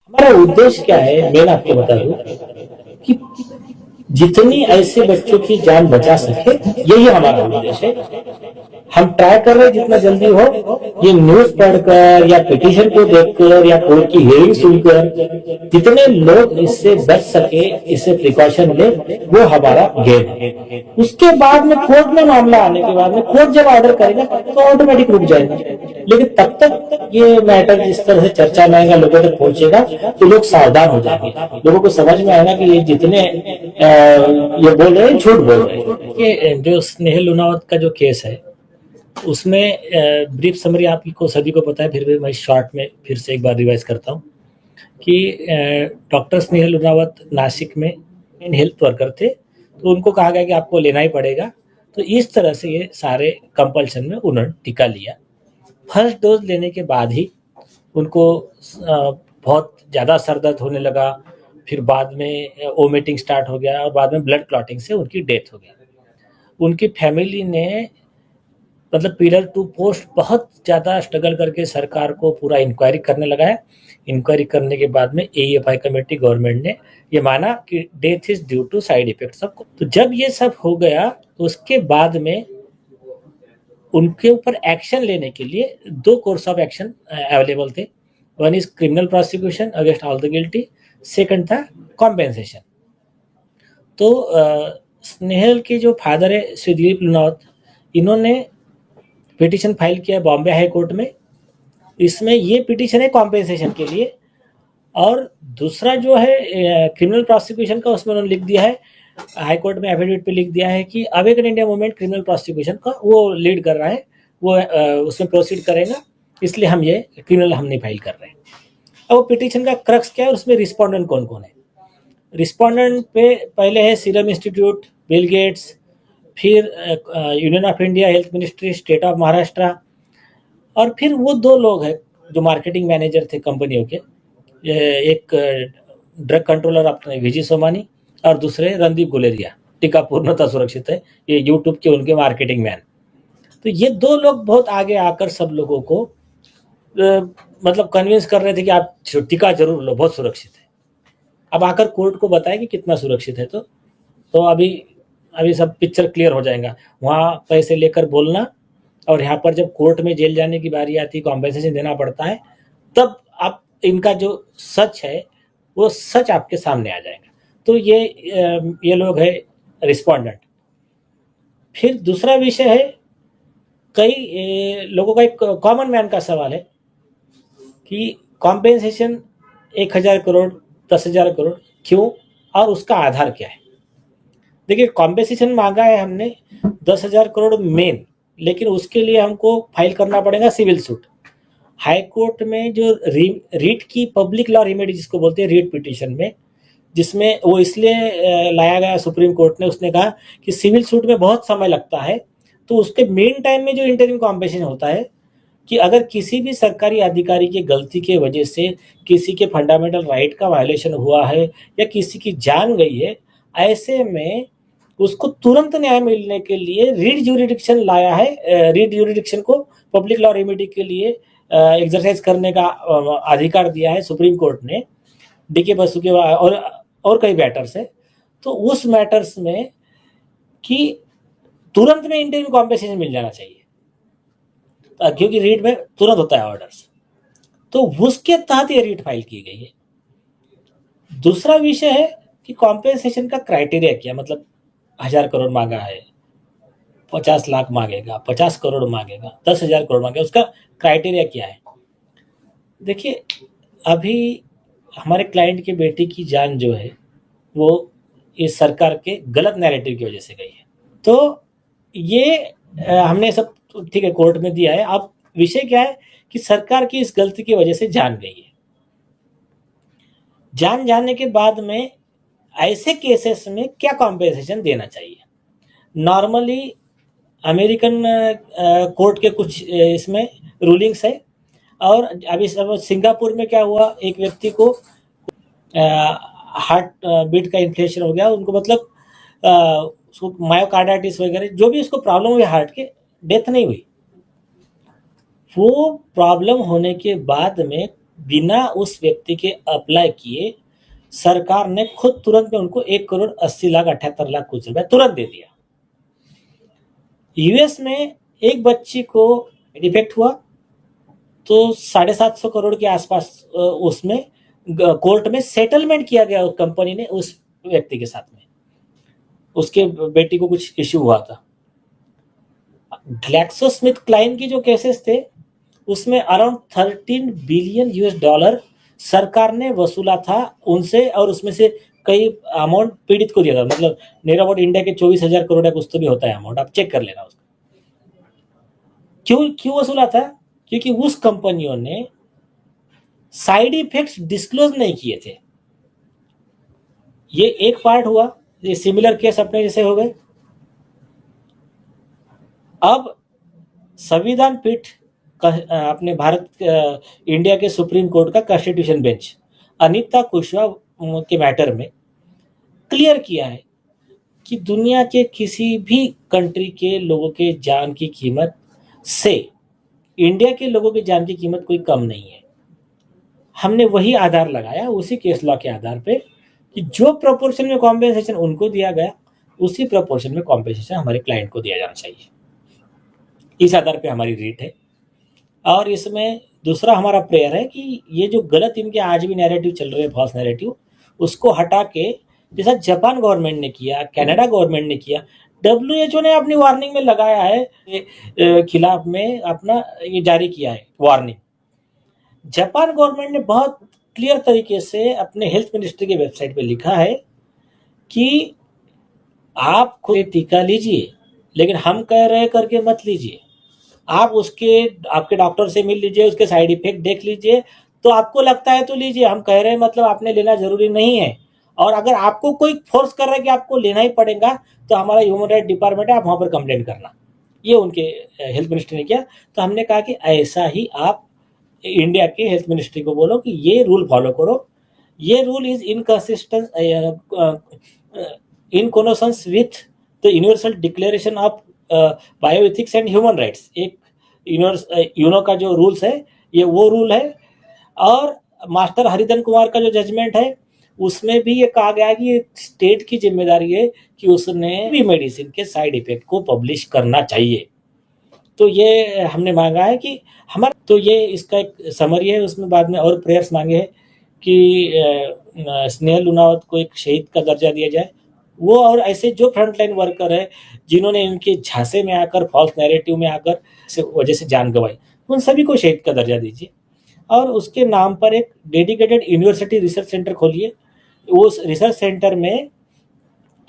हमारा उद्देश्य क्या है, मैं आपको बता दूं कि जितनी ऐसे बच्चों की जान बचा सके, यही हमारा उद्देश्य है। हम ट्राई कर रहे हैं जितना जल्दी हो, ये न्यूज पढ़कर या पिटीशन को देखकर या कोर्ट की हियरिंग सुनकर जितने लोग इससे बच सके, इससे प्रिकॉशन ले, वो हमारा गेम है। उसके बाद में कोर्ट में मामला आने के बाद में कोर्ट जब ऑर्डर करेगा तो ऑटोमेटिक रुक जाएगा। लेकिन तब तक ये मैटर जिस तरह से चर्चा में आएगा, लोगों तक पहुंचेगा, तो लोग सावधान हो जाएंगे। लोगों को समझ में आएगा कि ये जितने ये बोल रहे हैं झूठ बोल रहे हैं। ये जो स्नेहल लुनावत का जो केस है, उसमें ब्रीफ समरी आपको सभी को पता है, फिर भी मैं शॉर्ट में फिर से एक बार रिवाइज करता हूँ कि डॉक्टर स्नेहल लुनावत नासिक में हेल्थ वर्कर थे, तो उनको कहा गया कि आपको लेना ही पड़ेगा। तो इस तरह से ये सारे कंपल्शन में उन्होंने टीका लिया। फर्स्ट डोज लेने के बाद ही उनको बहुत ज़्यादा सर दर्द होने लगा, फिर बाद में वोमिटिंग स्टार्ट हो गया और बाद में ब्लड क्लॉटिंग से उनकी डेथ हो गई। उनकी फैमिली ने मतलब पिलर टू पोस्ट बहुत ज़्यादा स्ट्रगल करके सरकार को पूरा इंक्वायरी करने लगा है। इंक्वायरी करने के बाद में एएफआई कमेटी गवर्नमेंट ने ये माना कि death is due to side effects of. तो जब ये सब हो गया, उसके बाद में उनके ऊपर एक्शन लेने के लिए दो कोर्स ऑफ एक्शन अवेलेबल थे। One is criminal prosecution against all the guilty, second था कॉम्पेंसेशन। तो स्नेहल के जो फादर है श्री दिलीप लुनावत, इन्होंने पिटीशन फाइल किया बॉम्बे हाई कोर्ट में। इसमें ये पिटीशन है कॉम्पेंसेशन के लिए, और दूसरा जो है क्रिमिनल प्रोसिक्यूशन का, उसमें उन्होंने लिख दिया है, हाई कोर्ट में एफिडेविट पे लिख दिया है कि awaken India movement criminal prosecution का वो लीड कर रहा है, वो उसमें प्रोसीड करेगा, इसलिए हम ये क्रिमिनल हम नहीं फाइल कर रहे हैं। अब पिटीशन का क्रक्स क्या है, उसमें रिस्पोंडेंट कौन कौन है? रिस्पोंडेंट पे पहले है सीरम इंस्टीट्यूट, बिल गेट्स, फिर union of India health ministry, state of Maharashtra, और फिर वो दो लोग हैं जो मार्केटिंग मैनेजर थे कंपनियों के, एक ड्रग कंट्रोलर अपने विजय सोमानी और दूसरे रणदीप गुलेरिया। टीका पूर्णतः सुरक्षित है, ये यूट्यूब के उनके मार्केटिंग मैन। तो ये दो लोग बहुत आगे आकर सब लोगों को मतलब कन्विंस कर रहे थे कि आप टीका जरूर लो, बहुत सुरक्षित है। अब आकर कोर्ट को बताया कि कितना सुरक्षित है, तो अभी सब पिक्चर क्लियर हो जाएगा। वहाँ पैसे लेकर बोलना, और यहाँ पर जब कोर्ट में जेल जाने की बारी आती है, कॉम्पेंसेशन देना पड़ता है, तब आप इनका जो सच है वो सच आपके सामने आ जाएगा। तो ये लोग है रिस्पोंडेंट। फिर दूसरा विषय है, कई लोगों का एक कॉमन मैन का सवाल है कि कॉम्पेंसेशन 1000 करोड़ 10,000 करोड़ क्यों, और उसका आधार क्या है? देखिए, कॉम्पेंसेशन मांगा है हमने 10,000 करोड़ मेन, लेकिन उसके लिए हमको फाइल करना पड़ेगा सिविल सूट। हाई कोर्ट में जो रीट की पब्लिक लॉ रेमेडी जिसको बोलते हैं, रीट पिटीशन में, जिसमें वो इसलिए लाया गया सुप्रीम कोर्ट ने, उसने कहा कि सिविल सूट में बहुत समय लगता है, तो उसके मेन टाइम में जो इंटरिम कॉम्पेंसेशन होता है कि अगर किसी भी सरकारी अधिकारी की गलती के वजह से किसी के फंडामेंटल राइट का वायलेशन हुआ है या किसी की जान गई है, ऐसे में उसको तुरंत न्याय मिलने के लिए रीट ज्यूरिडिक्शन लाया है। रीट ज्यूरिडिक्शन को पब्लिक लॉ रेमेडी के लिए एक्सरसाइज करने का अधिकार दिया है सुप्रीम कोर्ट ने, डीके बसु के और कई मैटर्स है। तो उस मैटर्स में कि तुरंत में इंटरिम कॉम्पेंसेशन मिल जाना चाहिए, क्योंकि रीट में तुरंत होता है ऑर्डर्स, तो उसके तहत ये रीट फाइल की गई है। दूसरा विषय है कि कॉम्पेंसेशन का क्राइटेरिया क्या, मतलब 1000 करोड़ मांगा है, 50 लाख मांगेगा, 50 करोड़ मांगेगा, 10,000 करोड़ मांगेगा, उसका क्राइटेरिया क्या है? देखिए, अभी हमारे क्लाइंट की बेटी की जान जो है वो इस सरकार के गलत नैरेटिव की वजह से गई है। तो ये हमने सब ठीक है कोर्ट में दिया है। अब विषय क्या है कि सरकार की इस गलती की वजह से जान गई है। जान जाने के बाद में ऐसे केसेस में क्या कॉम्पेंसेशन देना चाहिए? नॉर्मली अमेरिकन कोर्ट के कुछ इसमें रूलिंग्स है, और अभी सब सिंगापुर में क्या हुआ, एक व्यक्ति को हार्ट बीट का इन्फ्लेशन हो गया, उनको मतलब उसको मायोकार्डाइटिस वगैरह जो भी उसको प्रॉब्लम हुई हार्ट के, डेथ नहीं हुई। वो प्रॉब्लम होने के बाद में बिना उस व्यक्ति के अप्लाई किए सरकार ने खुद तुरंत में उनको 1,80,78,00,000 कुछ रुपया तुरंत दे दिया। यूएस में एक बच्ची को डिफेक्ट हुआ तो 750 करोड़ के आसपास उसमें कोर्ट में सेटलमेंट किया गया उस कंपनी ने उस व्यक्ति के साथ में। उसके बेटी को कुछ इश्यू हुआ था। ग्लैक्सोस्मिथक्लाइन की जो केसेस थे उसमें अराउंड 13 बिलियन यूएस डॉलर सरकार ने वसूला था उनसे, और उसमें से कई अमाउंट पीड़ित को दिया था। मतलब नियर अबाउट इंडिया के 24,000 करोड़ या कुछ तो भी होता है अमाउंट, आप चेक कर लेना उसका। क्यों वसूला था? क्योंकि उस कंपनियों ने साइड इफेक्ट्स डिस्क्लोज नहीं किए थे। ये एक पार्ट हुआ। ये सिमिलर केस अपने जैसे हो गए। अब संविधान पीठ अपने इंडिया के सुप्रीम कोर्ट का कॉन्स्टिट्यूशन बेंच अनीता कुशवाहा के मैटर में क्लियर किया है कि दुनिया के किसी भी कंट्री के लोगों के जान की कीमत से इंडिया के लोगों की जान की कीमत कोई कम नहीं है। हमने वही आधार लगाया उसी केस लॉ के आधार पे कि जो प्रोपोर्शन में कॉम्पेंसेशन उनको दिया गया उसी प्रोपोर्शन में कॉम्पेंसेशन हमारे क्लाइंट को दिया जाना चाहिए। इस आधार पे हमारी रीट है। और इसमें दूसरा हमारा प्रेयर है कि ये जो गलत इनके आज भी नैरेटिव चल रहे हैं, फॉल्स नैरेटिव, उसको हटा के जैसा जापान गवर्नमेंट ने किया, कनाडा गवर्नमेंट ने किया, WHO ने अपनी वार्निंग में लगाया है खिलाफ में अपना ये जारी किया है वार्निंग। जापान गवर्नमेंट ने बहुत क्लियर तरीके से अपने हेल्थ मिनिस्ट्री के वेबसाइट पे लिखा है कि आप खुद टीका लीजिए, लेकिन हम कह रहे करके मत लीजिए। आप आपके डॉक्टर से मिल लीजिए, उसके साइड इफेक्ट देख लीजिए, तो आपको लगता है तो लीजिए, हम कह रहे हैं मतलब आपने लेना जरूरी नहीं है। और अगर आपको कोई फोर्स कर रहा है कि आपको लेना ही पड़ेगा तो हमारा ह्यूमन राइट डिपार्टमेंट है, आप वहां पर कंप्लेंट करना। ये उनके हेल्थ मिनिस्ट्री ने किया। तो हमने कहा कि ऐसा ही आप इंडिया के हेल्थ मिनिस्ट्री को बोलो कि ये रूल फॉलो करो। ये rule is inconsistent in consonance with the universal declaration of bioethics and human rights. एक यूनो का जो रूल्स है ये वो रूल है। और मास्टर हरिधन कुमार का जो जजमेंट है उसमें भी ये कहा गया है कि स्टेट की जिम्मेदारी है कि उसने भी मेडिसिन के साइड इफेक्ट को पब्लिश करना चाहिए। तो ये हमने मांगा है कि तो ये इसका एक समरी है। उसमें बाद में और प्रेयर्स मांगे हैं कि स्नेहल लुनावत को एक शहीद का दर्जा दिया जाए। वो और ऐसे जो फ्रंटलाइन वर्कर है जिन्होंने इनके झांसे में आकर, फॉल्स नैरेटिव में आकर वजह से जान गंवाई, उन सभी को शहीद का दर्जा दीजिए। और उसके नाम पर एक डेडिकेटेड यूनिवर्सिटी रिसर्च सेंटर खोलिए। उस रिसर्च सेंटर में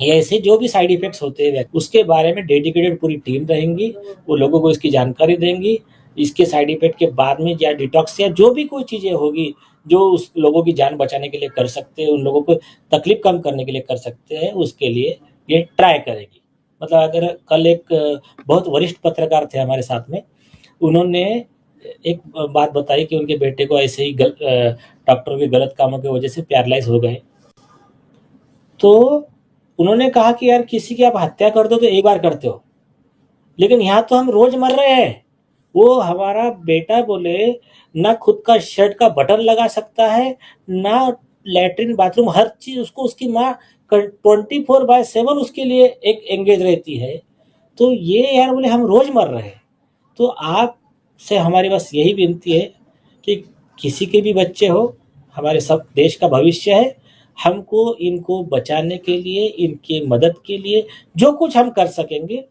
ऐसे जो भी साइड इफेक्ट्स होते हैं उसके बारे में डेडिकेटेड पूरी टीम रहेंगी। वो लोगों को इसकी जानकारी देंगी। इसके साइड इफेक्ट के बाद में या डिटॉक्स या जो भी कोई चीज़ें होगी जो उस लोगों की जान बचाने के लिए कर सकते हैं, उन लोगों को तकलीफ कम करने के लिए कर सकते हैं, उसके लिए ये ट्राई करेगी। मतलब अगर कल एक बहुत वरिष्ठ पत्रकार थे हमारे साथ में, उन्होंने एक बात बताई कि उनके बेटे को ऐसे ही डॉक्टरों के गलत कामों की वजह से पैरालाइज हो गए। तो उन्होंने कहा कि यार किसी की आप हत्या कर दो तो एक बार करते हो, लेकिन यहाँ तो हम रोज मर रहे हैं। वो हमारा बेटा बोले ना खुद का शर्ट का बटन लगा सकता है, ना लैट्रिन बाथरूम, हर चीज उसको उसकी माँ 24/7 उसके लिए एक एंगेज रहती है। तो ये यार बोले हम रोज मर रहे हैं। तो आप से हमारी बस यही विनती है कि किसी के भी बच्चे हो, हमारे सब देश का भविष्य है। हमको इनको बचाने के लिए, इनकी मदद के लिए जो कुछ हम कर सकेंगे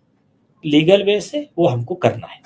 लीगल वे से वो हमको करना है।